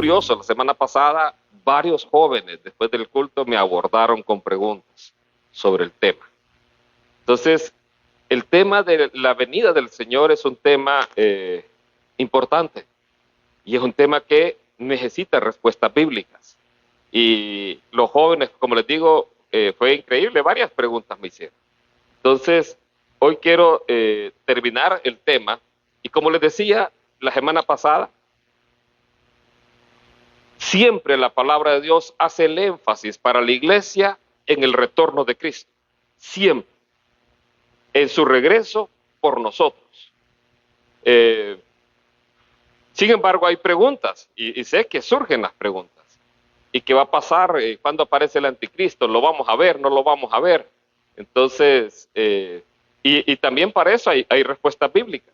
curioso, la semana pasada varios jóvenes después del culto me abordaron con preguntas sobre el tema. Entonces, el tema de la venida del Señor es un tema importante y es un tema que necesita respuestas bíblicas. Y los jóvenes, como les digo, fue increíble, varias preguntas me hicieron. Entonces, hoy quiero terminar el tema y como les decía la semana pasada, siempre la palabra de Dios hace el énfasis para la iglesia en el retorno de Cristo. Siempre. En su regreso por nosotros. Sin embargo, hay preguntas y sé que surgen las preguntas. ¿Y qué va a pasar cuando aparece el anticristo? ¿Lo vamos a ver? ¿No lo vamos a ver? Entonces, y también para eso hay respuestas bíblicas.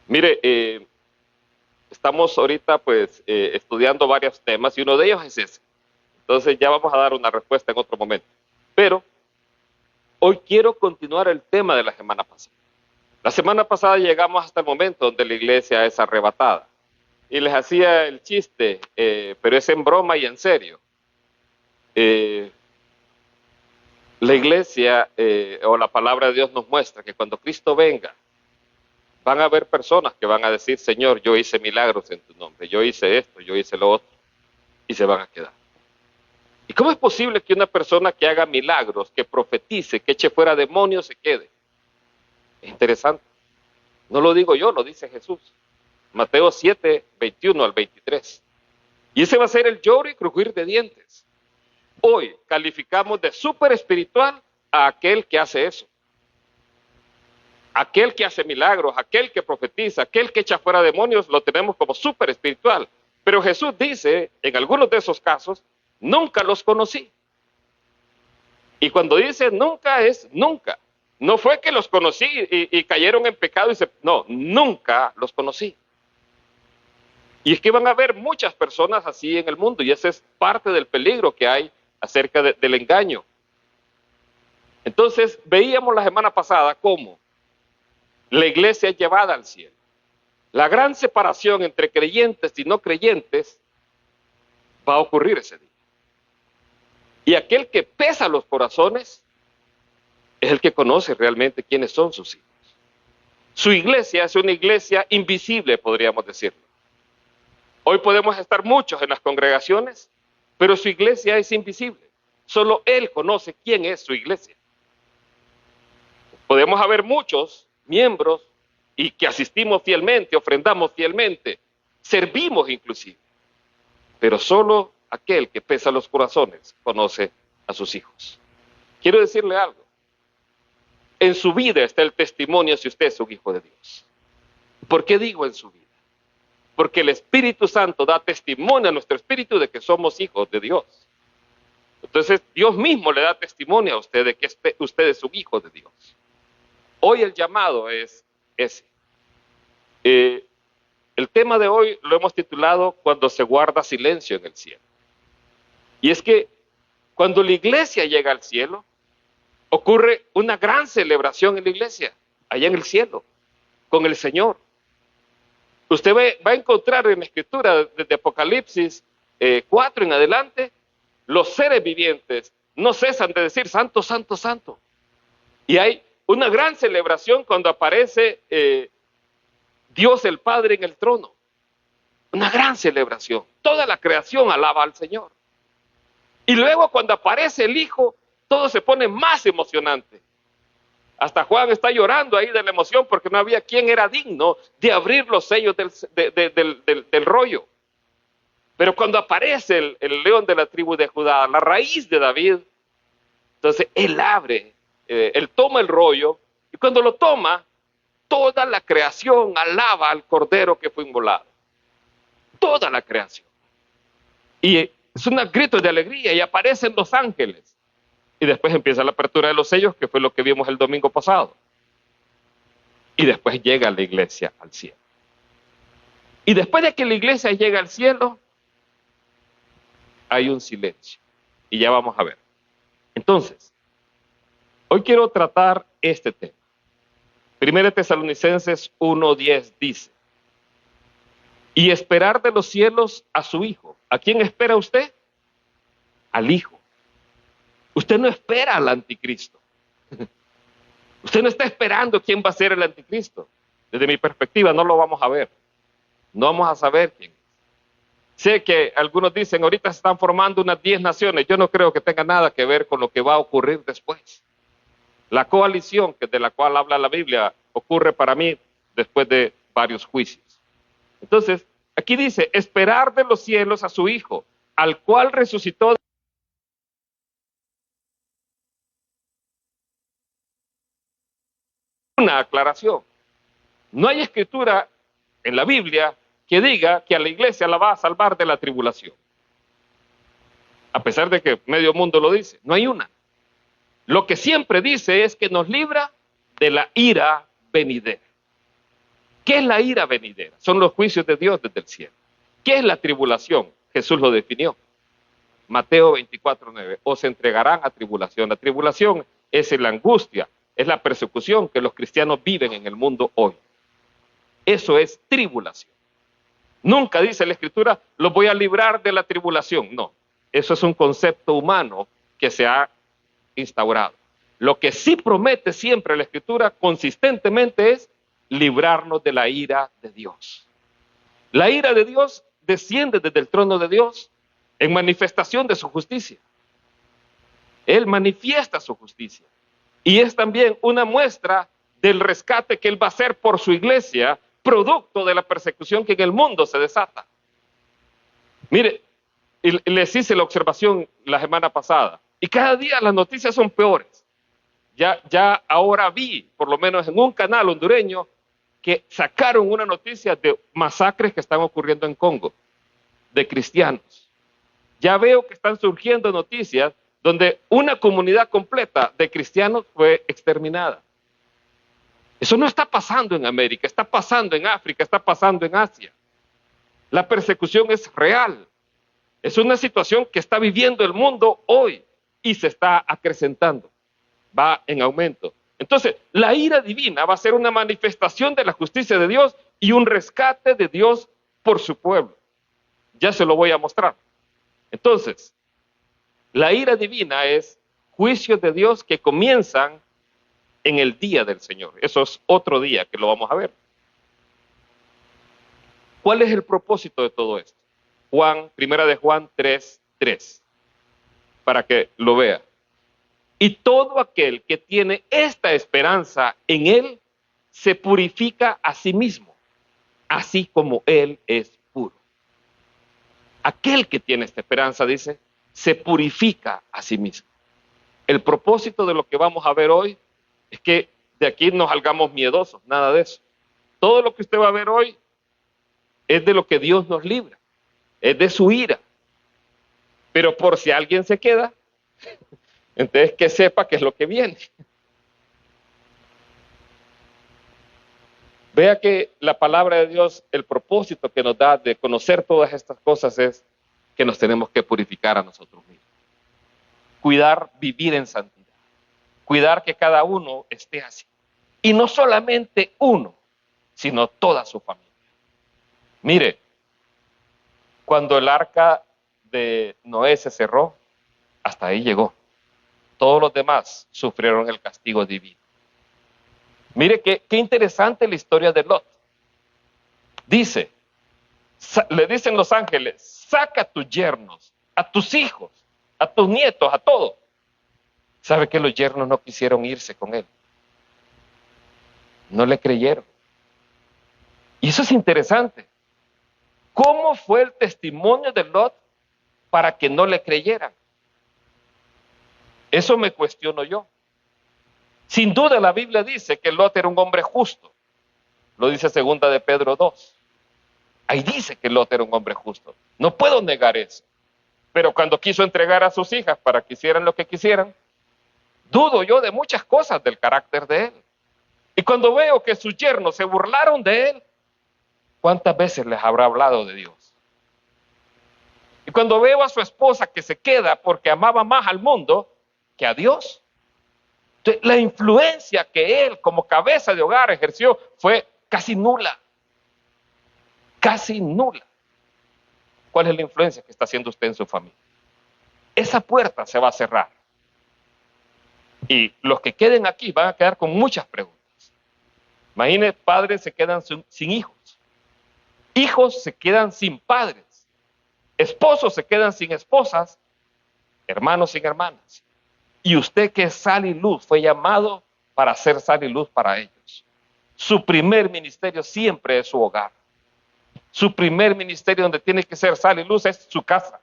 Mire, estamos ahorita pues estudiando varios temas y uno de ellos es ese. Entonces ya vamos a dar una respuesta en otro momento. Pero hoy quiero continuar el tema de la semana pasada. La semana pasada llegamos hasta el momento donde la iglesia es arrebatada. Y les hacía el chiste, pero es en broma y en serio. La iglesia o la palabra de Dios nos muestra que cuando Cristo venga, van a haber personas que van a decir, Señor, yo hice milagros en tu nombre, yo hice esto, yo hice lo otro, y se van a quedar. ¿Y cómo es posible que una persona que haga milagros, que profetice, que eche fuera demonios, se quede? Es interesante. No lo digo yo, lo dice Jesús. Mateo 7, 21 al 23. Y ese va a ser el lloro y crujir de dientes. Hoy calificamos de súper espiritual a aquel que hace eso. Aquel que hace milagros, aquel que profetiza, aquel que echa fuera demonios, lo tenemos como súper espiritual. Pero Jesús dice, en algunos de esos casos, nunca los conocí. Y cuando dice nunca es nunca. No fue que los conocí y cayeron en pecado no, nunca los conocí. Y es que van a haber muchas personas así en el mundo y ese es parte del peligro que hay acerca del engaño. Entonces veíamos la semana pasada cómo la iglesia es llevada al cielo. La gran separación entre creyentes y no creyentes va a ocurrir ese día. Y aquel que pesa los corazones es el que conoce realmente quiénes son sus hijos. Su iglesia es una iglesia invisible, podríamos decirlo. Hoy podemos estar muchos en las congregaciones, pero su iglesia es invisible. Solo Él conoce quién es su iglesia. Podemos haber muchos miembros y que asistimos fielmente, ofrendamos fielmente, servimos inclusive, pero solo aquel que pesa los corazones conoce a sus hijos. Quiero decirle algo. En su vida está el testimonio si usted es un hijo de Dios. ¿Por qué digo en su vida? Porque el Espíritu Santo da testimonio a nuestro espíritu de que somos hijos de Dios. Entonces, Dios mismo le da testimonio a usted de que usted es un hijo de Dios. Hoy el llamado es ese. El tema de hoy lo hemos titulado Cuando se guarda silencio en el cielo. Y es que cuando la iglesia llega al cielo, ocurre una gran celebración en la iglesia, allá en el cielo, con el Señor. Usted va a encontrar en la Escritura, desde Apocalipsis 4 en adelante, los seres vivientes no cesan de decir santo, santo, santo. Y hay una gran celebración cuando aparece Dios el Padre en el trono. Una gran celebración. Toda la creación alaba al Señor. Y luego cuando aparece el Hijo, todo se pone más emocionante. Hasta Juan está llorando ahí de la emoción porque no había quien era digno de abrir los sellos del rollo. Pero cuando aparece el león de la tribu de Judá, la raíz de David, entonces él abre, él toma el rollo y cuando lo toma, toda la creación alaba al Cordero que fue inmolado. Toda la creación. Y es un grito de alegría y aparecen los ángeles. Y después empieza la apertura de los sellos, que fue lo que vimos el domingo pasado. Y después llega la iglesia al cielo. Y después de que la iglesia llega al cielo, hay un silencio. Y ya vamos a ver. Entonces, hoy quiero tratar este tema. 1 Tesalonicenses 1:10 dice, y esperar de los cielos a su Hijo. ¿A quién espera usted? Al Hijo. Usted no espera al anticristo. Usted no está esperando quién va a ser el anticristo. Desde mi perspectiva no lo vamos a ver. No vamos a saber quién. Sé que algunos dicen, ahorita se están formando unas 10 naciones. Yo no creo que tenga nada que ver con lo que va a ocurrir después. La coalición de la cual habla la Biblia ocurre para mí después de varios juicios. Entonces, aquí dice, esperar de los cielos a su Hijo, al cual resucitó. Una aclaración. No hay escritura en la Biblia que diga que a la iglesia la va a salvar de la tribulación. A pesar de que medio mundo lo dice, no hay una. Lo que siempre dice es que nos libra de la ira venidera. ¿Qué es la ira venidera? Son los juicios de Dios desde el cielo. ¿Qué es la tribulación? Jesús lo definió. Mateo 24:9. Os entregarán a tribulación. La tribulación es la angustia, es la persecución que los cristianos viven en el mundo hoy. Eso es tribulación. Nunca dice la Escritura, los voy a librar de la tribulación. No, eso es un concepto humano que se ha instaurado. Lo que sí promete siempre la Escritura consistentemente es librarnos de la ira de Dios. La ira de Dios desciende desde el trono de Dios en manifestación de su justicia. Él manifiesta su justicia. Y es también una muestra del rescate que Él va a hacer por su iglesia, producto de la persecución que en el mundo se desata. Mire, les hice la observación la semana pasada, y cada día las noticias son peores. Ya ahora vi, por lo menos en un canal hondureño, que sacaron una noticia de masacres que están ocurriendo en Congo, de cristianos. Ya veo que están surgiendo noticias donde una comunidad completa de cristianos fue exterminada. Eso no está pasando en América, está pasando en África, está pasando en Asia. La persecución es real. Es una situación que está viviendo el mundo hoy y se está acrecentando. Va en aumento. Entonces, la ira divina va a ser una manifestación de la justicia de Dios y un rescate de Dios por su pueblo. Ya se lo voy a mostrar. Entonces, la ira divina es juicios de Dios que comienzan en el día del Señor. Eso es otro día que lo vamos a ver. ¿Cuál es el propósito de todo esto? Primera de Juan 3:3, para que lo vea. Y todo aquel que tiene esta esperanza en Él, se purifica a sí mismo, así como Él es puro. Aquel que tiene esta esperanza, dice, se purifica a sí mismo. El propósito de lo que vamos a ver hoy es que de aquí no salgamos miedosos, nada de eso. Todo lo que usted va a ver hoy es de lo que Dios nos libra, es de su ira. Pero por si alguien se queda, entonces que sepa qué es lo que viene. Vea que la palabra de Dios, el propósito que nos da de conocer todas estas cosas es que nos tenemos que purificar a nosotros mismos. Cuidar, vivir en santidad. Cuidar que cada uno esté así. Y no solamente uno, sino toda su familia. Mire, cuando el arca de Noé se cerró, hasta ahí llegó. Todos los demás sufrieron el castigo divino. Mire qué interesante la historia de Lot. Dice, le dicen los ángeles, saca a tus yernos, a tus hijos, a tus nietos, a todos. ¿Sabe que los yernos no quisieron irse con él? No le creyeron. Y eso es interesante. ¿Cómo fue el testimonio de Lot para que no le creyeran? Eso me cuestiono yo. Sin duda la Biblia dice que Lot era un hombre justo. Lo dice segunda de Pedro 2. Ahí dice que Lot era un hombre justo. No puedo negar eso. Pero cuando quiso entregar a sus hijas para que hicieran lo que quisieran, dudo yo de muchas cosas del carácter de él. Y cuando veo que sus yernos se burlaron de él, ¿cuántas veces les habrá hablado de Dios? Y cuando veo a su esposa que se queda porque amaba más al mundo que a Dios, la influencia que él como cabeza de hogar ejerció fue casi nula. casi nula. ¿Cuál es la influencia que está haciendo usted en su familia? Esa puerta se va a cerrar. Y los que queden aquí van a quedar con muchas preguntas. Imagine, padres se quedan sin hijos. Hijos se quedan sin padres. Esposos se quedan sin esposas. Hermanos sin hermanas. Y usted, que es sal y luz, fue llamado para ser sal y luz para ellos. Su primer ministerio siempre es su hogar. Su primer ministerio donde tiene que ser sal y luz es su casa.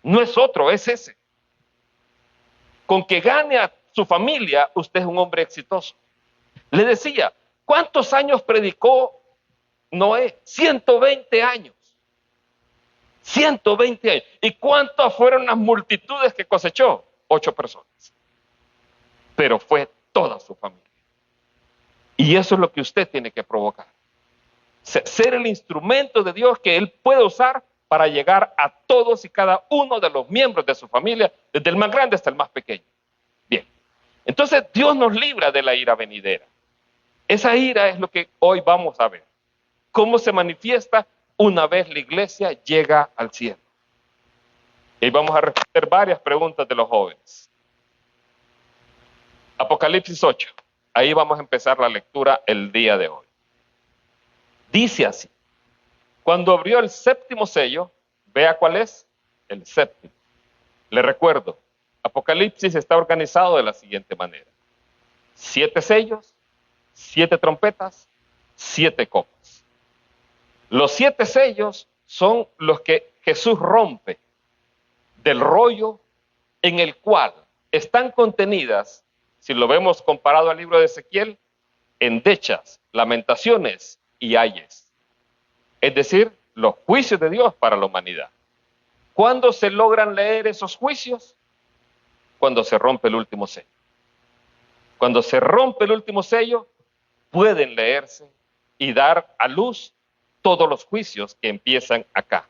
No es otro, es ese. Con que gane a su familia, usted es un hombre exitoso. Le decía, ¿cuántos años predicó Noé? 120 años. 120 años. ¿Y cuántas fueron las multitudes que cosechó? 8 personas. Pero fue toda su familia. Y eso es lo que usted tiene que provocar. Ser el instrumento de Dios que Él puede usar para llegar a todos y cada uno de los miembros de su familia, desde el más grande hasta el más pequeño. Bien, entonces Dios nos libra de la ira venidera. Esa ira es lo que hoy vamos a ver. Cómo se manifiesta una vez la iglesia llega al cielo. Y vamos a responder varias preguntas de los jóvenes. Apocalipsis 8. Ahí vamos a empezar la lectura el día de hoy. Dice así: cuando abrió el séptimo sello, vea cuál es, el séptimo. Le recuerdo, Apocalipsis está organizado de la siguiente manera: 7 sellos, 7 trompetas, 7 copas. Los 7 sellos son los que Jesús rompe del rollo en el cual están contenidas, si lo vemos comparado al libro de Ezequiel, endechas, lamentaciones y ayes. Es decir, los juicios de Dios para la humanidad. ¿Cuándo se logran leer esos juicios? Cuando se rompe el último sello. Cuando se rompe el último sello, pueden leerse y dar a luz todos los juicios que empiezan acá.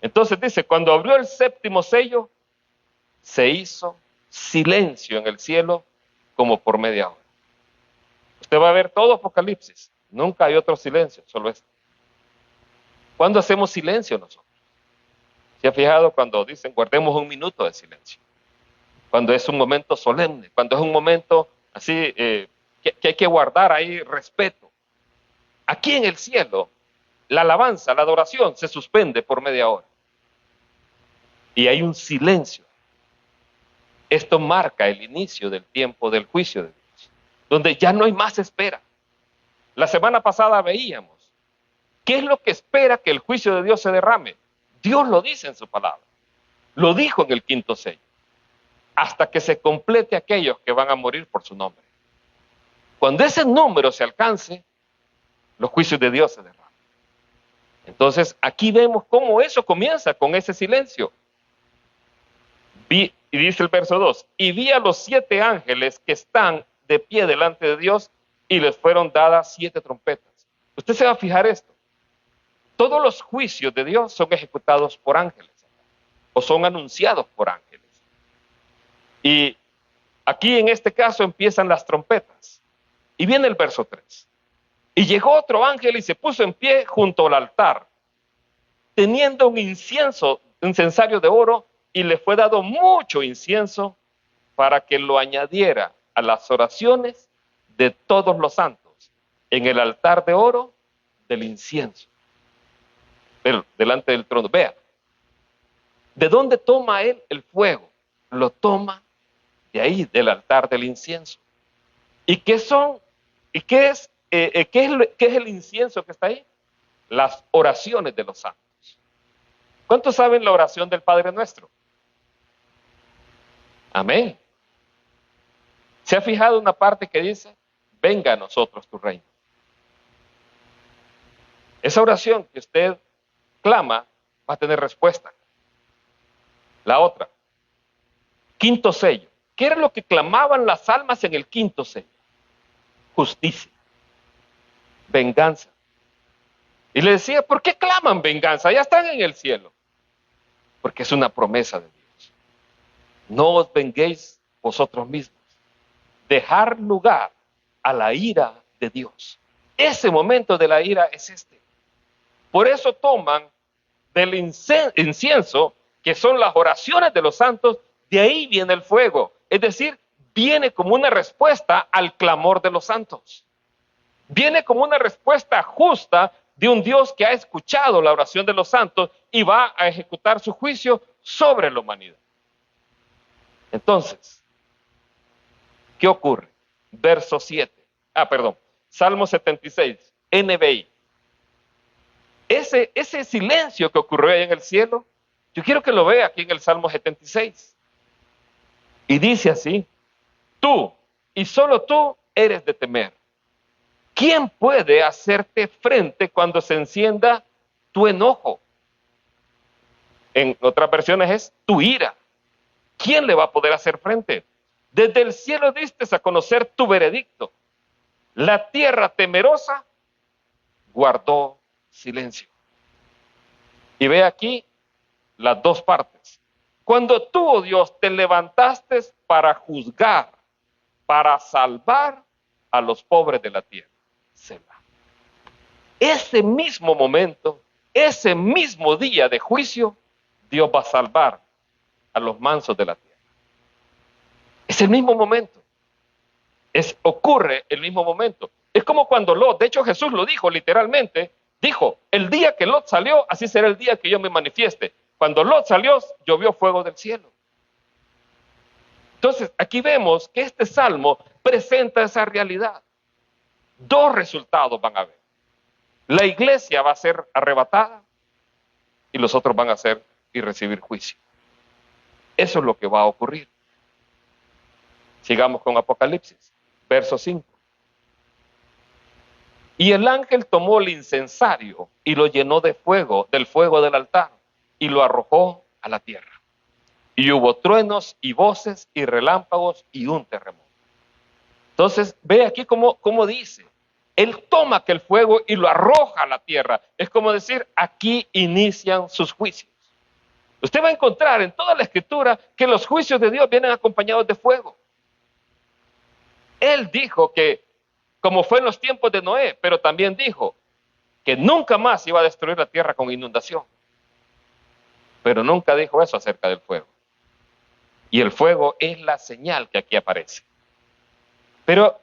Entonces dice, cuando abrió el séptimo sello, se hizo silencio en el cielo como por media hora. Usted va a ver todo Apocalipsis. Nunca hay otro silencio, solo este. ¿Cuándo hacemos silencio nosotros? ¿Se ha fijado cuando dicen guardemos un minuto de silencio? Cuando es un momento solemne, cuando es un momento así que hay que guardar ahí respeto. Aquí en el cielo, la alabanza, la adoración se suspende por media hora. Y hay un silencio. Esto marca el inicio del tiempo del juicio de Dios, donde ya no hay más espera. La semana pasada veíamos, ¿qué es lo que espera que el juicio de Dios se derrame? Dios lo dice en su palabra. Lo dijo en el quinto sello. Hasta que se complete aquellos que van a morir por su nombre. Cuando ese número se alcance, los juicios de Dios se derraman. Entonces, aquí vemos cómo eso comienza con ese silencio. Y dice el verso 2, y vi a los 7 ángeles que están de pie delante de Dios y les fueron dadas 7 trompetas. Usted se va a fijar esto. Todos los juicios de Dios son ejecutados por ángeles o son anunciados por ángeles. Y aquí en este caso empiezan las trompetas. Y viene el verso 3. Y llegó otro ángel y se puso en pie junto al altar, teniendo un incensario de oro, y le fue dado mucho incienso para que lo añadiera a las oraciones de todos los santos en el altar de oro del incienso, delante del trono. Vea, ¿de dónde toma él el fuego? Lo toma de ahí, del altar del incienso. ¿Y qué son? ¿Y qué es el incienso que está ahí? Las oraciones de los santos. ¿Cuántos saben la oración del Padre Nuestro? Amén. ¿Se ha fijado una parte que dice, venga a nosotros tu reino? Esa oración que usted clama va a tener respuesta. La otra, quinto sello. ¿Qué era lo que clamaban las almas en el quinto sello? Justicia, venganza. Y le decía, ¿por qué claman venganza? Ya están en el cielo. Porque es una promesa de Dios. No os venguéis vosotros mismos. Dejar lugar a la ira de Dios. Ese momento de la ira es este. Por eso toman del incienso, que son las oraciones de los santos, de ahí viene el fuego. Es decir, viene como una respuesta al clamor de los santos. Viene como una respuesta justa de un Dios que ha escuchado la oración de los santos y va a ejecutar su juicio sobre la humanidad. Entonces, ¿qué ocurre? Verso 7. Salmo 76, NBI. Ese silencio que ocurrió ahí en el cielo, yo quiero que lo vea aquí en el Salmo 76. Y dice así: tú, y solo tú, eres de temer. ¿Quién puede hacerte frente cuando se encienda tu enojo? En otras versiones es tu ira. ¿Quién le va a poder hacer frente? Desde el cielo diste a conocer tu veredicto. La tierra temerosa guardó silencio. Y ve aquí las dos partes. Cuando tú, oh Dios, te levantaste para juzgar, para salvar a los pobres de la tierra. Selah. Ese mismo momento, ese mismo día de juicio, Dios va a salvar a los mansos de la tierra. Es el mismo momento. Ocurre el mismo momento. Es como cuando Lot, de hecho Jesús lo dijo literalmente, dijo: el día que Lot salió, así será el día que yo me manifieste. Cuando Lot salió, llovió fuego del cielo. Entonces, aquí vemos que este salmo presenta esa realidad. Dos resultados van a haber. La iglesia va a ser arrebatada y los otros van a hacer y recibir juicio. Eso es lo que va a ocurrir. Sigamos con Apocalipsis, verso 5. Y el ángel tomó el incensario y lo llenó de fuego, del fuego del altar, y lo arrojó a la tierra. Y hubo truenos y voces y relámpagos y un terremoto. Entonces, ve aquí cómo dice. Él toma aquel fuego y lo arroja a la tierra. Es como decir, aquí inician sus juicios. Usted va a encontrar en toda la Escritura que los juicios de Dios vienen acompañados de fuego. Él dijo que, como fue en los tiempos de Noé, pero también dijo que nunca más iba a destruir la tierra con inundación. Pero nunca dijo eso acerca del fuego. Y el fuego es la señal que aquí aparece. Pero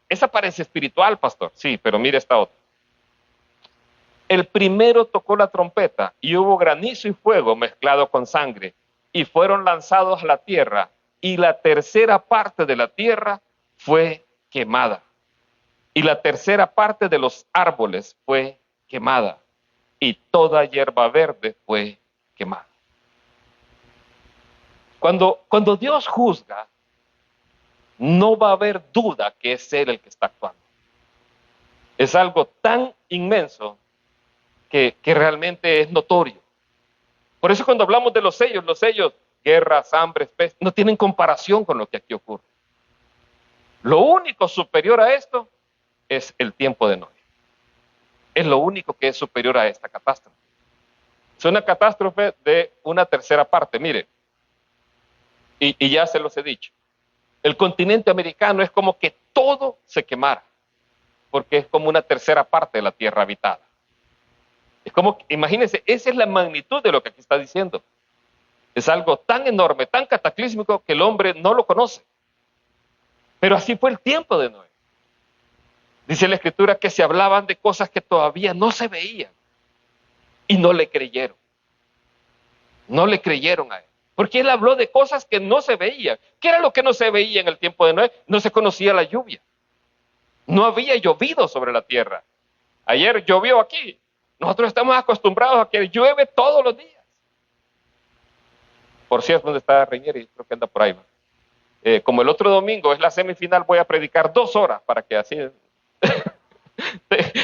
esa parece espiritual, pastor. Sí, pero mire esta otra. El primero tocó la trompeta y hubo granizo y fuego mezclado con sangre y fueron lanzados a la tierra y la tercera parte de la tierra fue quemada. Y la tercera parte de los árboles fue quemada y toda hierba verde fue quemada. Cuando Dios juzga, no va a haber duda que es Él el que está actuando. Es algo tan inmenso que realmente es notorio. Por eso cuando hablamos de los sellos, guerras, hambres, peste, no tienen comparación con lo que aquí ocurre. Lo único superior a esto es el tiempo de Noé. Es lo único que es superior a esta catástrofe. Es una catástrofe de una tercera parte, mire. Y ya se los he dicho. El continente americano es como que todo se quemara, porque es como una tercera parte de la tierra habitada. Es como, imagínense, esa es la magnitud de lo que aquí está diciendo. Es algo tan enorme, tan cataclísmico que el hombre no lo conoce. Pero así fue el tiempo de Noé. Dice la Escritura que se hablaban de cosas que todavía no se veían y no le creyeron. No le creyeron a él. Porque él habló de cosas que no se veían. ¿Qué era lo que no se veía en el tiempo de Noé? No se conocía la lluvia. No había llovido sobre la tierra. Ayer llovió aquí. Nosotros estamos acostumbrados a que llueve todos los días. Por cierto, ¿dónde está Reñeri? Creo que anda por ahí, ¿no? Como el otro domingo es la semifinal, voy a predicar 2 horas para que así,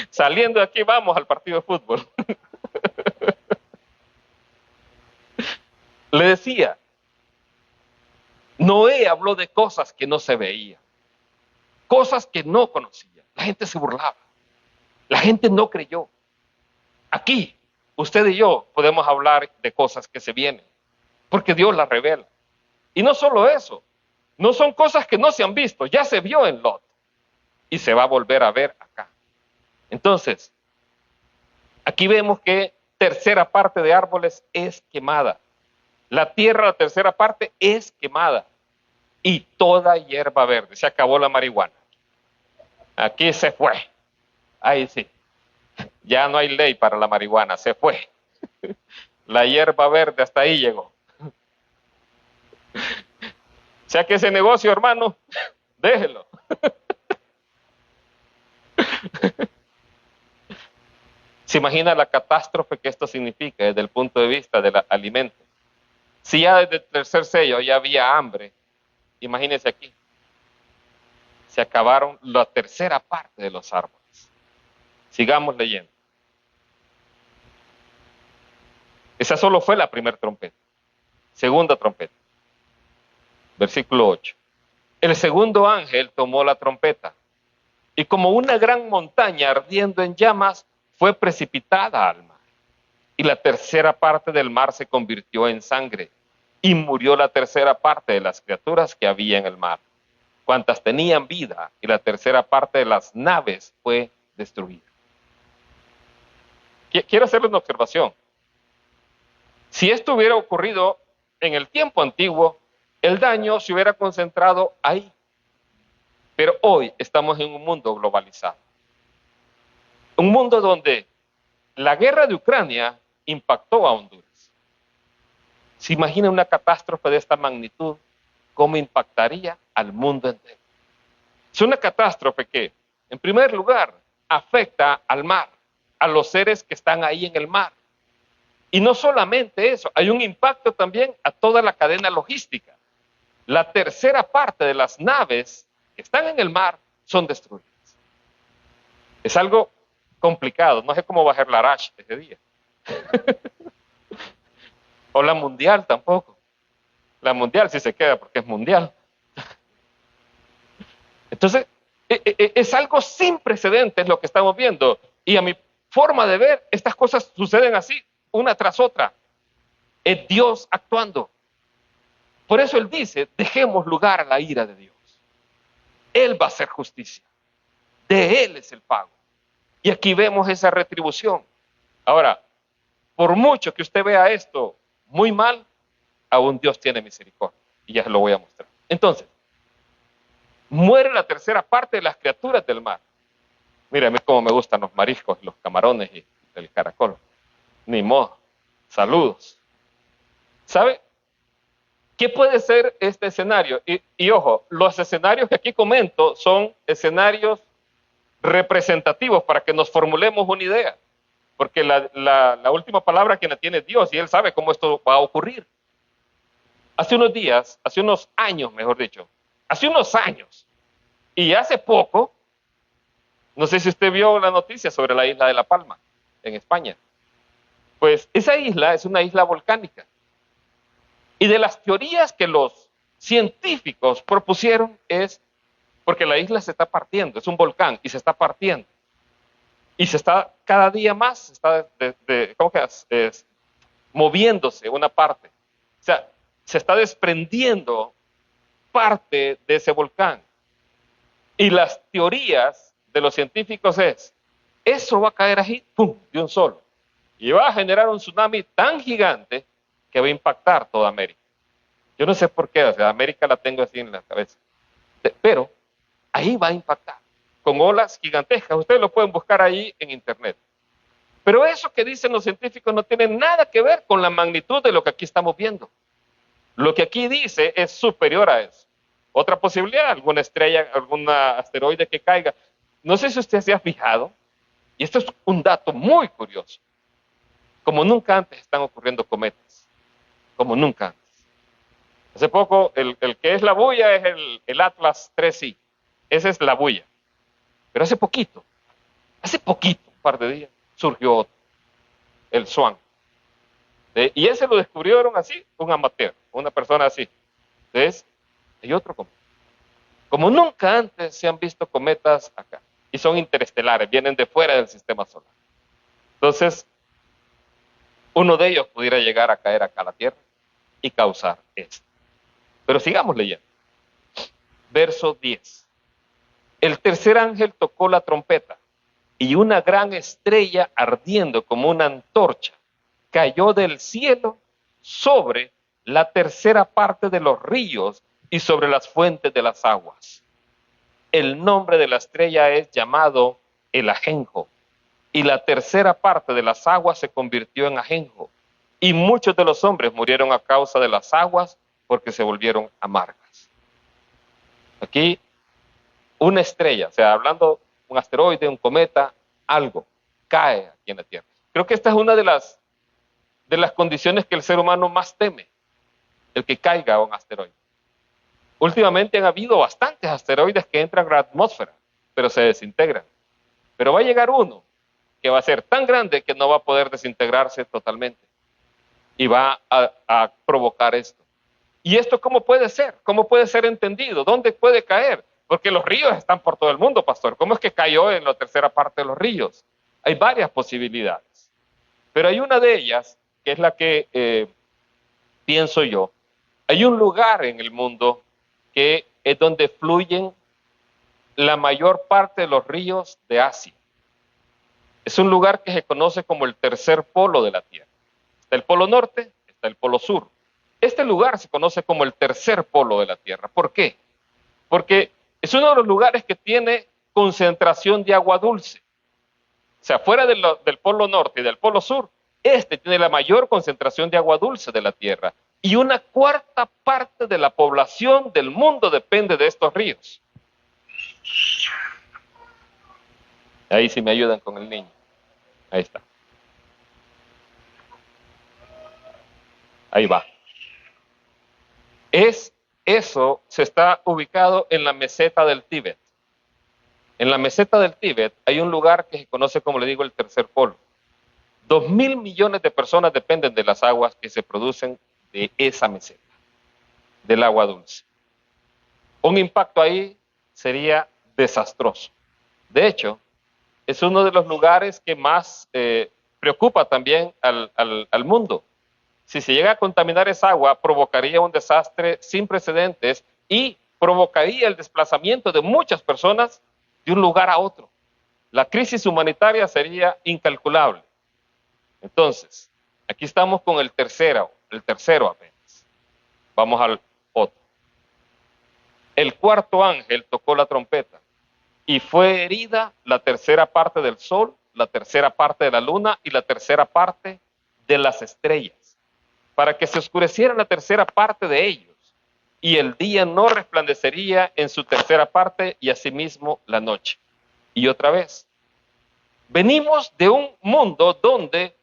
saliendo de aquí, vamos al partido de fútbol. Le decía, Noé habló de cosas que no se veían, cosas que no conocía. La gente se burlaba, la gente no creyó. Aquí, usted y yo podemos hablar de cosas que se vienen, porque Dios las revela. Y no solo eso, no son cosas que no se han visto, ya se vio en Lot y se va a volver a ver acá. Entonces, Aquí vemos que tercera parte de árboles es quemada. La tierra, la tercera parte, es quemada. Y toda hierba verde. Se acabó la marihuana. Aquí se fue. Ahí sí. Ya no hay ley para la marihuana. Se fue. La hierba verde hasta ahí llegó. O sea que ese negocio, hermano, déjelo. ¿Se imagina la catástrofe que esto significa desde el punto de vista del alimento? Si ya desde el tercer sello ya había hambre, imagínense aquí. Se acabaron la tercera parte de los árboles. Sigamos leyendo. Esa solo fue la primera trompeta. Segunda trompeta. Versículo 8. El segundo ángel tomó la trompeta y como una gran montaña ardiendo en llamas fue precipitada al mar. Y la tercera parte del mar se convirtió en sangre y murió la tercera parte de las criaturas que había en el mar, cuantas tenían vida, y la tercera parte de las naves fue destruida. Quiero hacerles una observación. Si esto hubiera ocurrido en el tiempo antiguo, el daño se hubiera concentrado ahí. Pero hoy estamos en un mundo globalizado. Un mundo donde la guerra de Ucrania impactó a Honduras. ¿Se imagina una catástrofe de esta magnitud? ¿Cómo impactaría al mundo entero? Es una catástrofe que, en primer lugar, afecta al mar, a los seres que están ahí en el mar. Y no solamente eso, hay un impacto también a toda la cadena logística. La tercera parte de las naves que están en el mar son destruidas. Es algo complicado, no sé cómo va a ser la Arash ese día. O la mundial tampoco. La mundial sí se queda porque es mundial. Entonces, es algo sin precedentes lo que estamos viendo. Y a mi forma de ver, estas cosas suceden así, una tras otra. Es Dios actuando. Por eso Él dice, dejemos lugar a la ira de Dios. Él va a hacer justicia. De Él es el pago. Y aquí vemos esa retribución. Ahora, por mucho que usted vea esto muy mal, aún Dios tiene misericordia. Y ya se lo voy a mostrar. Entonces, muere la tercera parte de las criaturas del mar. Mira, a mí cómo me gustan los mariscos, los camarones y el caracol. Ni modo. Saludos. ¿Sabe? ¿Qué puede ser este escenario? Y ojo, los escenarios que aquí comento son escenarios representativos para que nos formulemos una idea. Porque la última palabra quien la tiene es Dios y Él sabe cómo esto va a ocurrir. Hace unos días, hace unos años, mejor dicho, hace unos años, y hace poco, no sé si usted vio la noticia sobre la isla de La Palma, en España. Pues esa isla es una isla volcánica. Y de las teorías que los científicos propusieron es porque la isla se está partiendo, es un volcán y se está partiendo. Y se está cada día más, se está ¿cómo que es? Moviéndose una parte. O sea, se está desprendiendo parte de ese volcán. Y las teorías de los científicos es, eso va a caer así, ¡pum!, de un solo. Y va a generar un tsunami tan gigante que va a impactar toda América. Yo no sé por qué, o sea, América la tengo así en la cabeza. Pero ahí va a impactar, con olas gigantescas. Ustedes lo pueden buscar ahí en internet. Pero eso que dicen los científicos no tiene nada que ver con la magnitud de lo que aquí estamos viendo. Lo que aquí dice es superior a eso. Otra posibilidad, alguna estrella, algún asteroide que caiga. No sé si usted se ha fijado, y esto es un dato muy curioso. Como nunca antes están ocurriendo cometas. Como nunca antes. Hace poco, el que es la bulla es el Atlas 3i. Esa es la bulla. Pero hace poquito, un par de días, surgió otro, el Swan. Y ese lo descubrieron así, un amateur, una persona así. Entonces, hay otro cometa. Como nunca antes se han visto cometas acá. Y son interestelares, vienen de fuera del sistema solar. Entonces, uno de ellos pudiera llegar a caer acá a la Tierra y causar esto. Pero sigamos leyendo. Verso 10. El tercer ángel tocó la trompeta y una gran estrella ardiendo como una antorcha cayó del cielo sobre la tercera parte de los ríos y sobre las fuentes de las aguas. El nombre de la estrella es llamado el ajenjo, y la tercera parte de las aguas se convirtió en ajenjo, y muchos de los hombres murieron a causa de las aguas porque se volvieron amargas. Aquí una estrella, o sea, hablando un asteroide, un cometa, algo cae aquí en la Tierra. Creo que esta es una de las condiciones que el ser humano más teme, el que caiga un asteroide. Últimamente han habido bastantes asteroides que entran a la atmósfera, pero se desintegran. Pero va a llegar uno que va a ser tan grande que no va a poder desintegrarse totalmente y va a provocar esto. ¿Y esto cómo puede ser? ¿Cómo puede ser entendido? ¿Dónde puede caer? Porque los ríos están por todo el mundo, pastor. ¿Cómo es que cayó en la tercera parte de los ríos? Hay varias posibilidades. Pero hay una de ellas, que es la que pienso yo. Hay un lugar en el mundo que es donde fluyen la mayor parte de los ríos de Asia. Es un lugar que se conoce como el tercer polo de la Tierra. Está el polo norte, está el polo sur. Este lugar se conoce como el tercer polo de la Tierra. ¿Por qué? Porque es uno de los lugares que tiene concentración de agua dulce. O sea, fuera del polo norte y del polo sur, este tiene la mayor concentración de agua dulce de la Tierra. Y una cuarta parte de la población del mundo depende de estos ríos. Ahí sí me ayudan con el niño. Ahí está. Ahí va. Eso se está ubicado en la meseta del Tíbet. En la meseta del Tíbet hay un lugar que se conoce, como le digo, el tercer polo. 2.000 millones de personas dependen de las aguas que se producen de esa meseta, del agua dulce. Un impacto ahí sería desastroso. De hecho, es uno de los lugares que más preocupa también al mundo. Si se llega a contaminar esa agua, provocaría un desastre sin precedentes y provocaría el desplazamiento de muchas personas de un lugar a otro. La crisis humanitaria sería incalculable. Entonces, aquí estamos con el tercero apenas. Vamos al otro. El cuarto ángel tocó la trompeta y fue herida la tercera parte del sol, la tercera parte de la luna y la tercera parte de las estrellas, para que se oscureciera la tercera parte de ellos, y el día no resplandecería en su tercera parte, y asimismo la noche. Y otra vez, venimos de un mundo donde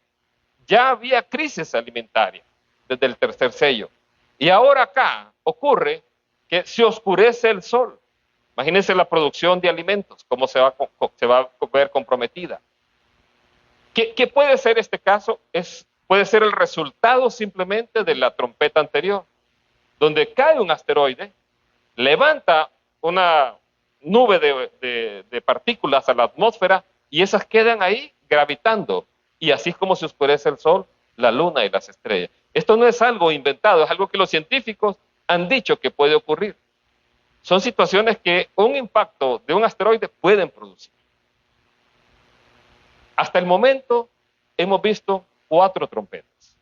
ya había crisis alimentaria desde el tercer sello, y ahora acá ocurre que se oscurece el sol. Imagínense la producción de alimentos, cómo se va a ver comprometida. ¿Qué puede ser este caso? Puede ser el resultado simplemente de la trompeta anterior, donde cae un asteroide, levanta una nube de partículas a la atmósfera y esas quedan ahí gravitando. Y así es como se oscurece el sol, la luna y las estrellas. Esto no es algo inventado, es algo que los científicos han dicho que puede ocurrir. Son situaciones que un impacto de un asteroide pueden producir. Hasta el momento hemos visto 4 trompetas.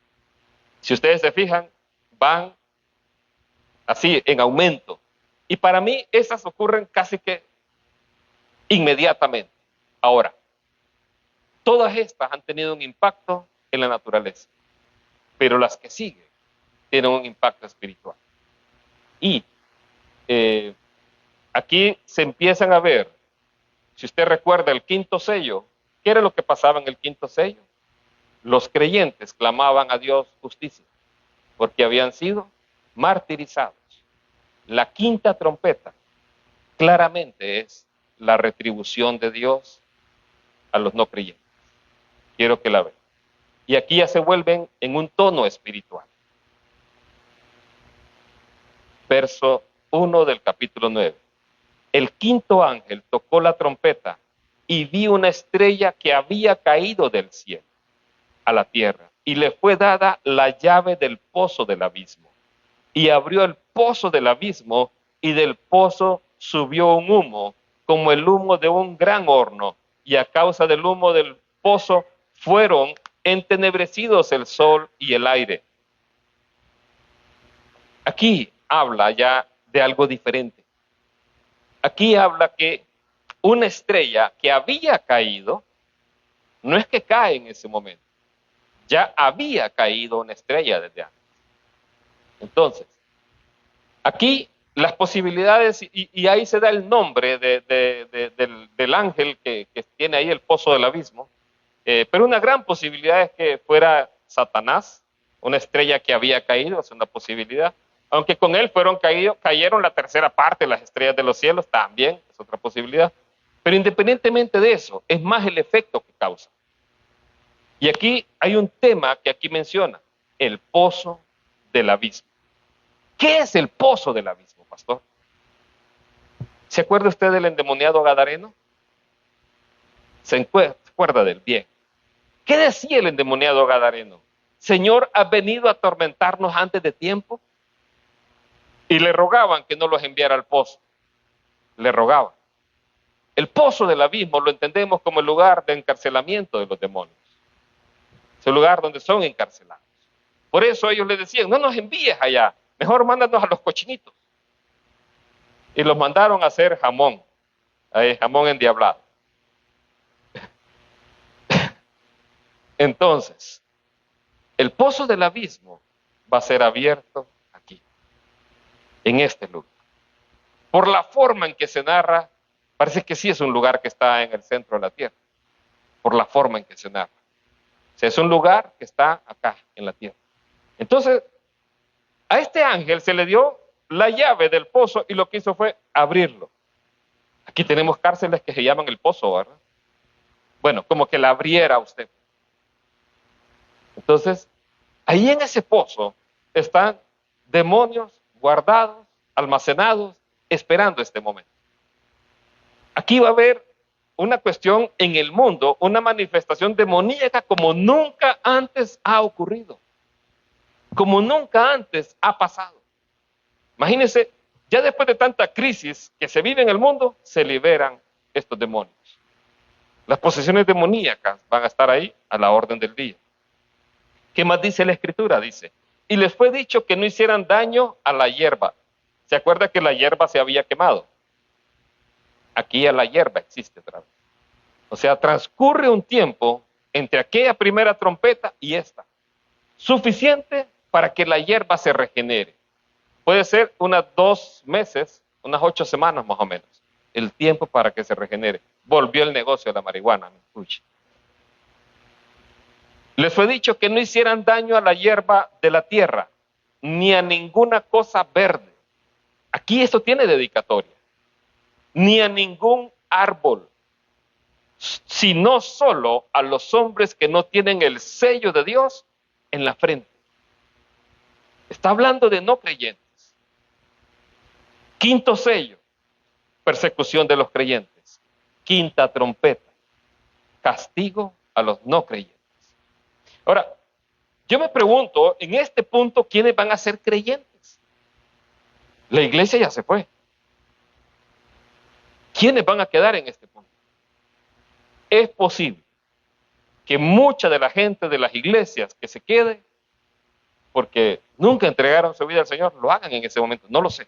Si ustedes se fijan, van así en aumento. Y para mí esas ocurren casi que inmediatamente. Ahora, todas estas han tenido un impacto en la naturaleza, pero las que siguen tienen un impacto espiritual. Y aquí se empiezan a ver, si usted recuerda el quinto sello, ¿qué era lo que pasaba en el quinto sello? Los creyentes clamaban a Dios justicia, porque habían sido martirizados. La quinta trompeta claramente es la retribución de Dios a los no creyentes. Quiero que la vean. Y aquí ya se vuelven en un tono espiritual. Verso 1 del capítulo 9. El quinto ángel tocó la trompeta y vi una estrella que había caído del cielo a la tierra, y le fue dada la llave del pozo del abismo. Y abrió el pozo del abismo, y del pozo subió un humo, como el humo de un gran horno, y a causa del humo del pozo fueron entenebrecidos el sol y el aire. Aquí habla ya de algo diferente. Aquí habla que una estrella que había caído, no es que cae en ese momento, ya había caído una estrella desde antes. Entonces, aquí las posibilidades, y ahí se da el nombre del ángel que tiene ahí el pozo del abismo, pero una gran posibilidad es que fuera Satanás, una estrella que había caído, es una posibilidad. Aunque con él cayeron la tercera parte de las estrellas de los cielos, también es otra posibilidad. Pero independientemente de eso, es más el efecto que causa. Y aquí hay un tema que aquí menciona, el pozo del abismo. ¿Qué es el pozo del abismo, pastor? ¿Se acuerda usted del endemoniado gadareno? ¿Se acuerda del bien? ¿Qué decía el endemoniado gadareno? Señor, ¿has venido a atormentarnos antes de tiempo? Y le rogaban que no los enviara al pozo. Le rogaban. El pozo del abismo lo entendemos como el lugar de encarcelamiento de los demonios. Es el lugar donde son encarcelados. Por eso ellos le decían, no nos envíes allá, mejor mándanos a los cochinitos. Y los mandaron a hacer jamón, jamón endiablado. Entonces, el pozo del abismo va a ser abierto aquí, en este lugar. Por la forma en que se narra, parece que sí es un lugar que está en el centro de la tierra, por la forma en que se narra. O sea, es un lugar que está acá, en la tierra. Entonces, a este ángel se le dio la llave del pozo y lo que hizo fue abrirlo. Aquí tenemos cárceles que se llaman el pozo, ¿verdad? Bueno, como que la abriera usted. Entonces, ahí en ese pozo están demonios guardados, almacenados, esperando este momento. Aquí va a haber una cuestión en el mundo, una manifestación demoníaca como nunca antes ha ocurrido, como nunca antes ha pasado. Imagínense, ya después de tanta crisis que se vive en el mundo, se liberan estos demonios. Las posesiones demoníacas van a estar ahí a la orden del día. ¿Qué más dice la Escritura? Dice, y les fue dicho que no hicieran daño a la hierba. ¿Se acuerda que la hierba se había quemado? Aquí a la hierba existe otra vez. O sea, transcurre un tiempo entre aquella primera trompeta y esta, suficiente para que la hierba se regenere. Puede ser unas 2 meses, unas 8 semanas más o menos, el tiempo para que se regenere. Volvió el negocio de la marihuana, me escuche. Les fue dicho que no hicieran daño a la hierba de la tierra, ni a ninguna cosa verde. Aquí esto tiene dedicatoria. Ni a ningún árbol, sino solo a los hombres que no tienen el sello de Dios en la frente. Está hablando de no creyentes. Quinto sello, persecución de los creyentes. Quinta trompeta, castigo a los no creyentes. Ahora, yo me pregunto, en este punto, ¿quiénes van a ser creyentes? La iglesia ya se fue. ¿Quiénes van a quedar en este punto? Es posible que mucha de la gente de las iglesias que se quede, porque nunca entregaron su vida al Señor, lo hagan en ese momento, no lo sé.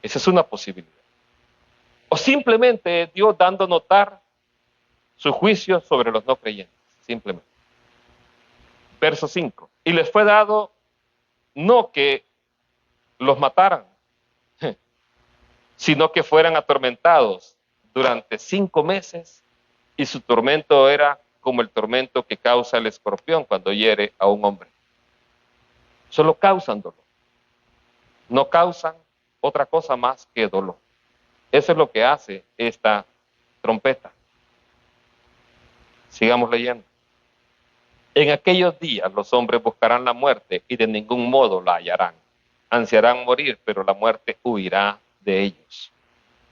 Esa es una posibilidad. O simplemente Dios dando a notar su juicio sobre los no creyentes, simplemente. Verso 5. Y les fue dado no que los mataran, sino que fueran atormentados durante 5 meses, y su tormento era como el tormento que causa el escorpión cuando hiere a un hombre. Solo causan dolor. No causan otra cosa más que dolor. Eso es lo que hace esta trompeta. Sigamos leyendo. En aquellos días los hombres buscarán la muerte y de ningún modo la hallarán. Ansiarán morir, pero la muerte huirá de ellos.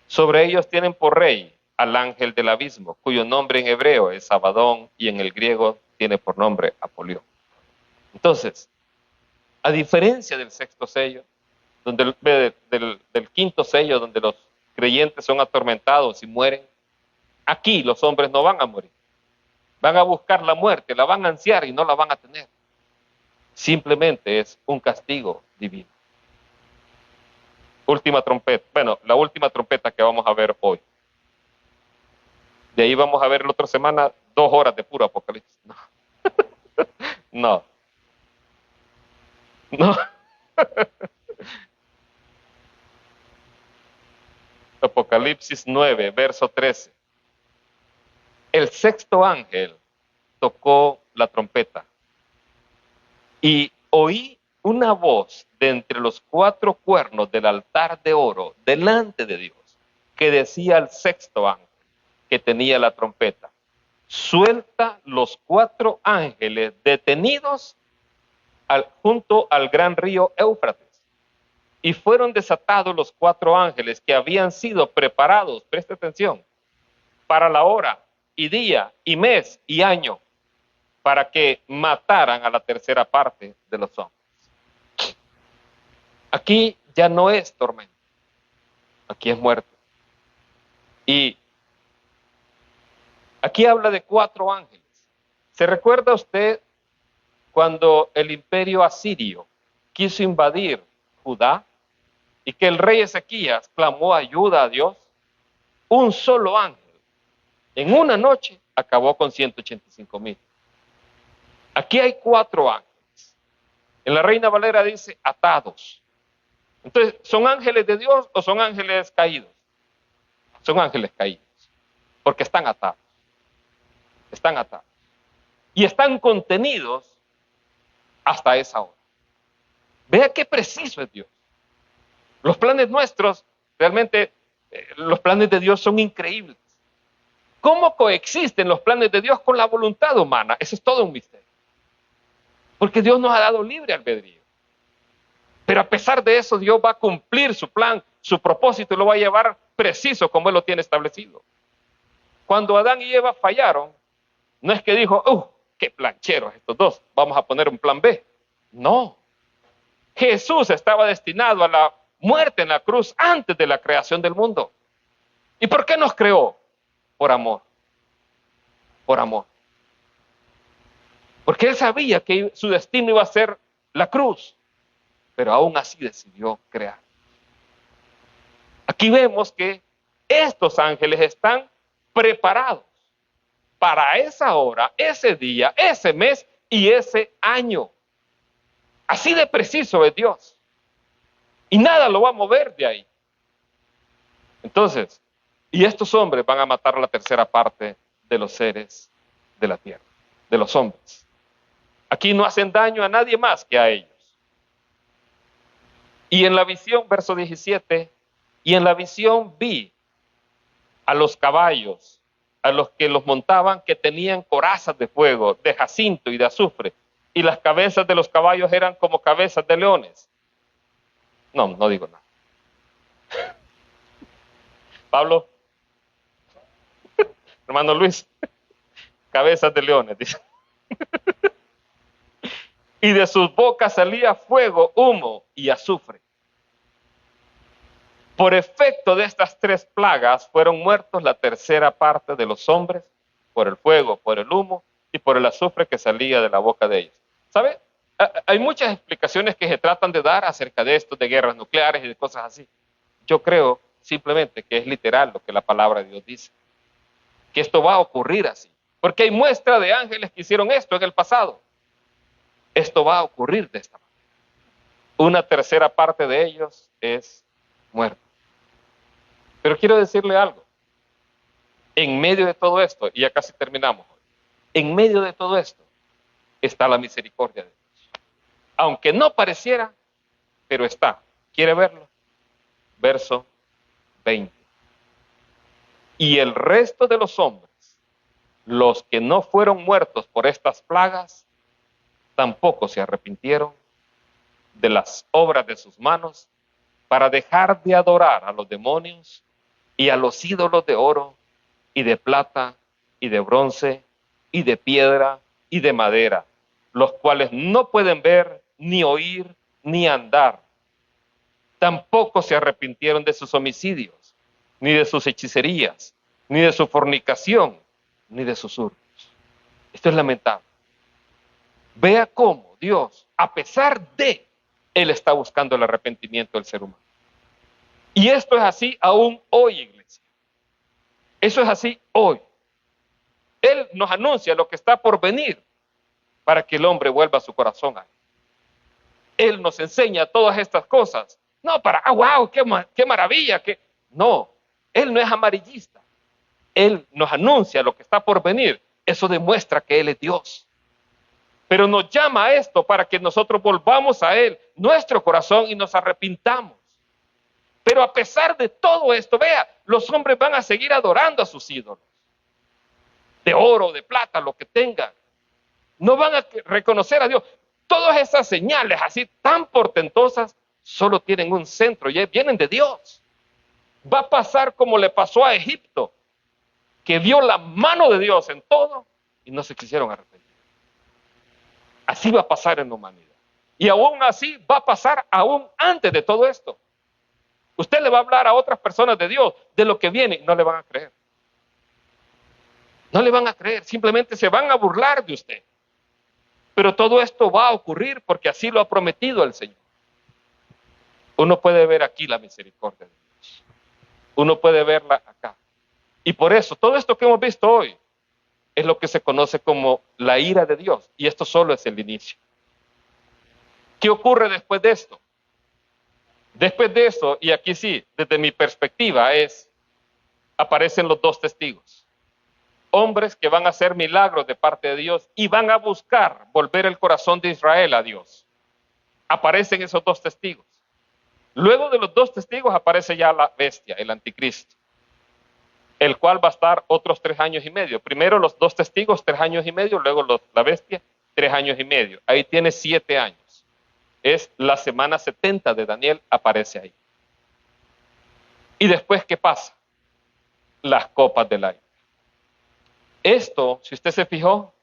Sobre ellos tienen por rey al ángel del abismo, cuyo nombre en hebreo es Abadón y en el griego tiene por nombre Apolión. Entonces, a diferencia del sexto sello, del quinto sello, donde los creyentes son atormentados y mueren, Aquí los hombres no van a morir. Van a buscar la muerte, la van a ansiar y no la van a tener. Simplemente es un castigo divino. Última trompeta. Bueno, la última trompeta que vamos a ver hoy. De ahí vamos a ver la otra semana 2 horas de puro Apocalipsis. No. No. No. Apocalipsis 9, verso 13. El sexto ángel tocó la trompeta y oí una voz de entre los 4 cuernos del altar de oro delante de Dios, que decía al sexto ángel que tenía la trompeta: suelta los 4 ángeles detenidos junto al gran río Éufrates. Y fueron desatados los 4 ángeles que habían sido preparados, preste atención, para la hora y día y mes y año, para que mataran a la tercera parte de los hombres. Aquí ya no es tormento, aquí es muerte. Y aquí habla de 4 ángeles. ¿Se recuerda usted cuando el imperio asirio quiso invadir Judá y que el rey Ezequías clamó ayuda a Dios? Un solo ángel en una noche acabó con 185,000. Aquí hay 4 ángeles. En la Reina Valera dice atados. Entonces, ¿son ángeles de Dios o son ángeles caídos? Son ángeles caídos, porque están atados. Están atados. Y están contenidos hasta esa hora. Vea qué preciso es Dios. Los planes nuestros, realmente, los planes de Dios son increíbles. ¿Cómo coexisten los planes de Dios con la voluntad humana? Eso es todo un misterio. Porque Dios nos ha dado libre albedrío. Pero a pesar de eso, Dios va a cumplir su plan, su propósito, y lo va a llevar preciso como Él lo tiene establecido. Cuando Adán y Eva fallaron, no es que dijo, qué plancheros estos dos, vamos a poner un plan B. No. Jesús estaba destinado a la muerte en la cruz antes de la creación del mundo. ¿Y por qué nos creó? Por amor. Por amor. Porque Él sabía que su destino iba a ser la cruz, pero aún así decidió crear. Aquí vemos que estos ángeles están preparados para esa hora, ese día, ese mes y ese año. Así de preciso es Dios. Y nada lo va a mover de ahí. Entonces, y estos hombres van a matar a la tercera parte de los seres de la tierra, de los hombres. Aquí no hacen daño a nadie más que a ellos. Y en la visión, verso 17, y en la visión vi a los caballos, a los que los montaban, que tenían corazas de fuego, de jacinto y de azufre, y las cabezas de los caballos eran como cabezas de leones. No digo nada. Pablo, hermano Luis, cabezas de leones, dice. Y de sus bocas salía fuego, humo y azufre. Por efecto de estas 3 plagas fueron muertos la tercera parte de los hombres, por el fuego, por el humo y por el azufre que salía de la boca de ellos. ¿Sabe? Hay muchas explicaciones que se tratan de dar acerca de esto, de guerras nucleares y de cosas así. Yo creo simplemente que es literal lo que la palabra de Dios dice. Que esto va a ocurrir así. Porque hay muestra de ángeles que hicieron esto en el pasado. Esto va a ocurrir de esta manera. Una tercera parte de ellos es muerto. Pero quiero decirle algo. En medio de todo esto, y ya casi terminamos, en medio de todo esto está la misericordia de Dios. Aunque no pareciera, pero está. ¿Quiere verlo? Verso 20. Y el resto de los hombres, los que no fueron muertos por estas plagas, tampoco se arrepintieron de las obras de sus manos para dejar de adorar a los demonios y a los ídolos de oro y de plata y de bronce y de piedra y de madera, los cuales no pueden ver, ni oír, ni andar. Tampoco se arrepintieron de sus homicidios, ni de sus hechicerías, ni de su fornicación, ni de sus hurtos. Esto es lamentable. Vea cómo Dios, a pesar de, Él está buscando el arrepentimiento del ser humano. Y esto es así aún hoy, iglesia. Eso es así hoy. Él nos anuncia lo que está por venir para que el hombre vuelva su corazón a Él. Él nos enseña todas estas cosas. No para, wow, qué maravilla. No, Él no es amarillista. Él nos anuncia lo que está por venir. Eso demuestra que Él es Dios. Pero nos llama a esto para que nosotros volvamos a Él, nuestro corazón, y nos arrepintamos. Pero a pesar de todo esto, vea, los hombres van a seguir adorando a sus ídolos. De oro, de plata, lo que tengan. No van a reconocer a Dios. Todas esas señales así tan portentosas solo tienen un centro y vienen de Dios. Va a pasar como le pasó a Egipto, que vio la mano de Dios en todo y no se quisieron arrepentir. Así va a pasar en la humanidad. Y aún así va a pasar aún antes de todo esto. Usted le va a hablar a otras personas de Dios, de lo que viene, y no le van a creer. No le van a creer, simplemente se van a burlar de usted. Pero todo esto va a ocurrir porque así lo ha prometido el Señor. Uno puede ver aquí la misericordia de Dios. Uno puede verla acá. Y por eso, todo esto que hemos visto hoy es lo que se conoce como la ira de Dios. Y esto solo es el inicio. ¿Qué ocurre después de esto? Después de eso, y aquí sí, desde mi perspectiva, aparecen los dos testigos. Hombres que van a hacer milagros de parte de Dios y van a buscar volver el corazón de Israel a Dios. Aparecen esos dos testigos. Luego de los dos testigos aparece ya la bestia, el anticristo, el cual va a estar otros 3 años y medio. Primero los dos testigos, 3 años y medio, luego la bestia, 3 años y medio. Ahí tiene 7 años. Es la semana 70 de Daniel, aparece ahí. Y después, ¿qué pasa? Las copas del aire. Esto, si usted se fijó,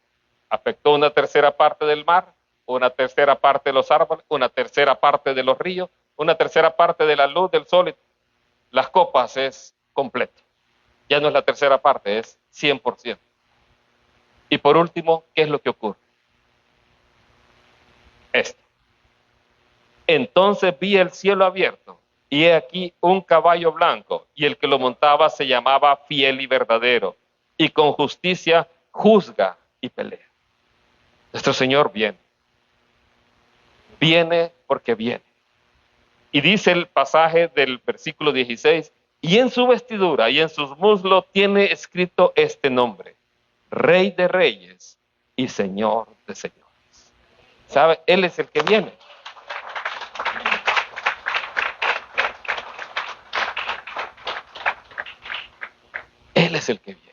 afectó una tercera parte del mar, una tercera parte de los árboles, una tercera parte de los ríos, una tercera parte de la luz del sol. Las copas es completo. Ya no es la tercera parte, es 100%. Y por último, ¿qué es lo que ocurre? Esto. Entonces vi el cielo abierto, y he aquí un caballo blanco, y el que lo montaba se llamaba Fiel y Verdadero, y con justicia juzga y pelea. Nuestro Señor viene. Viene porque viene. Y dice el pasaje del versículo 16, y en su vestidura y en sus muslos tiene escrito este nombre: Rey de Reyes y Señor de Señores. ¿Sabe? Él es el que viene. Él es el que viene.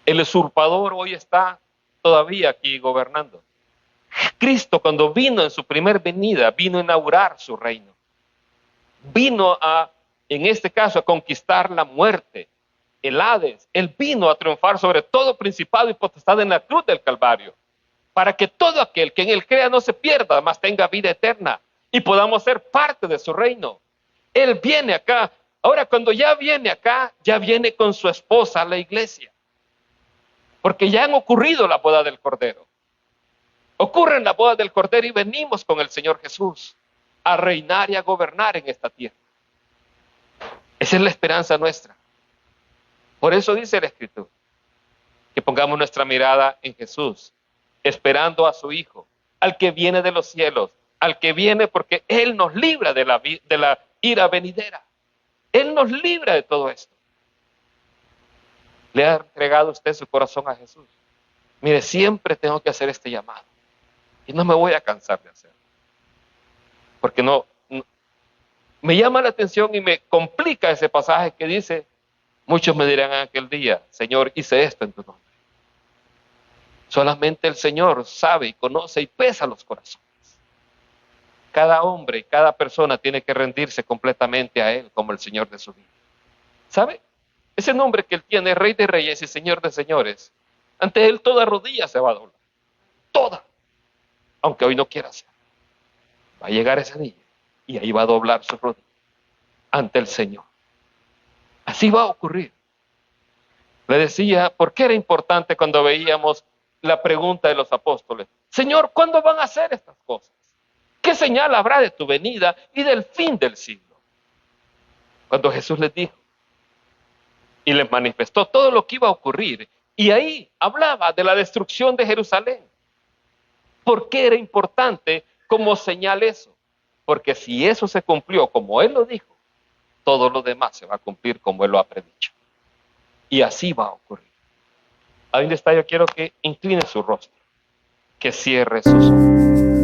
El usurpador hoy está todavía aquí gobernando. Cristo, cuando vino en su primer venida, vino a inaugurar su reino. Vino en este caso, a conquistar la muerte, el Hades. Él vino a triunfar sobre todo principado y potestad en la cruz del Calvario, para que todo aquel que en él crea no se pierda, mas tenga vida eterna y podamos ser parte de su reino. Él viene acá. Ahora, cuando ya viene acá, ya viene con su esposa a la iglesia. Porque ya han ocurrido la boda del Cordero. Ocurre la boda del Cordero y venimos con el Señor Jesús a reinar y a gobernar en esta tierra. Esa es la esperanza nuestra. Por eso dice la Escritura, que pongamos nuestra mirada en Jesús, esperando a su Hijo, al que viene de los cielos, al que viene porque Él nos libra de la ira venidera. Él nos libra de todo esto. ¿Le ha entregado usted su corazón a Jesús? Mire, siempre tengo que hacer este llamado. Y no me voy a cansar de hacerlo. Porque no me llama la atención y me complica ese pasaje que dice: muchos me dirán en aquel día, Señor, hice esto en tu nombre. Solamente el Señor sabe y conoce y pesa los corazones. Cada hombre y cada persona tiene que rendirse completamente a Él como el Señor de su vida. ¿Sabe? Ese nombre que Él tiene, Rey de Reyes y Señor de Señores, ante Él toda rodilla se va a doblar. Toda. Aunque hoy no quiera hacer. Va a llegar ese día y ahí va a doblar su rodilla ante el Señor. Así va a ocurrir. Le decía, ¿por qué era importante cuando veíamos la pregunta de los apóstoles? Señor, ¿cuándo van a hacer estas cosas? ¿Qué señal habrá de tu venida y del fin del siglo? Cuando Jesús les dijo y les manifestó todo lo que iba a ocurrir, y ahí hablaba de la destrucción de Jerusalén. ¿Por qué era importante como señal eso? Porque si eso se cumplió como Él lo dijo, todo lo demás se va a cumplir como Él lo ha predicho. Y así va a ocurrir. Ahí donde está, yo quiero que incline su rostro, que cierre sus ojos.